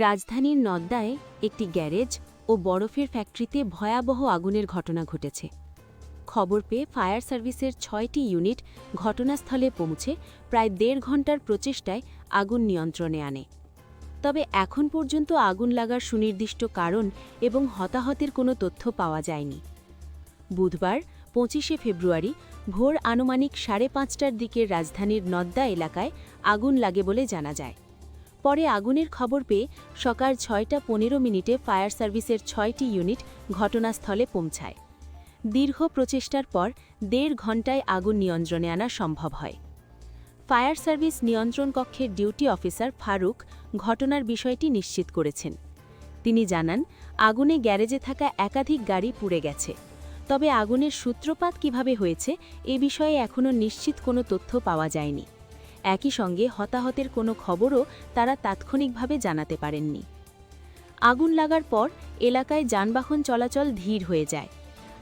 রাজধানীর নদ্দায় একটি গ্যারেজ ও বরফের ফ্যাক্টরিতে ভয়াবহ আগুনের ঘটনা ঘটেছে। খবর পেয়ে ফায়ার সার্ভিসের ৬টি ইউনিট ঘটনাস্থলে পৌঁছে প্রায় ১.৫ ঘণ্টার প্রচেষ্টায় আগুন নিয়ন্ত্রণে আনে। তবে এখন পর্যন্ত আগুন লাগার সুনির্দিষ্ট কারণ এবং হতাহতের কোনো তথ্য পাওয়া যায়নি। বুধবার ২৫শে ফেব্রুয়ারি ভোর আনুমানিক ৫:৩০টার দিকে রাজধানীর নদ্দা এলাকায় আগুন লাগে বলে জানা যায়। পরে আগুনের খবর পেয়ে সকাল ৬টা ১৫ ফায়ার সার্ভিসের ৬টি ইউনিট ঘটনাস্থলে পৌঁছায়। দীর্ঘ প্রচেষ্টার পর ১.৫ ঘণ্টায় আগুন নিয়ন্ত্রণে আনা সম্ভব হয়। ফায়ার সার্ভিস নিয়ন্ত্রণ কক্ষের ডিউটি অফিসার ফারুক ঘটনার বিষয়টি নিশ্চিত করেছেন। তিনি জানান, আগুনে গ্যারেজে থাকা একাধিক গাড়ি পুড়ে গেছে। তবে আগুনের সূত্রপাত কিভাবে হয়েছে এ বিষয়ে এখনও নিশ্চিত কোনো তথ্য পাওয়া যায়নি। একই সঙ্গে হতাহতের কোনো খবরও তারা তাৎক্ষণিকভাবে জানাতে পারেননি। আগুন লাগার পর এলাকায় যানবাহন চলাচল ধীর হয়ে যায়।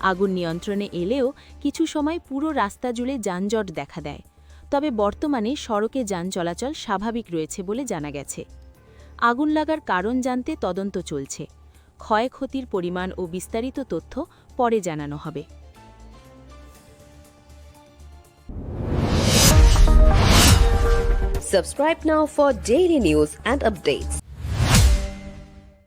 আগুন নিয়ন্ত্রণে এলেও কিছু সময় পুরো রাস্তা জুড়ে যানজট দেখা দেয়। তবে বর্তমানে সড়কে যান চলাচল স্বাভাবিক রয়েছে বলে জানা গেছে। আগুন লাগার কারণ জানতে তদন্ত চলছে। ক্ষয়ক্ষতির পরিমাণ ও বিস্তারিত তথ্য পরে জানানো হবে। Subscribe now for daily news and updates.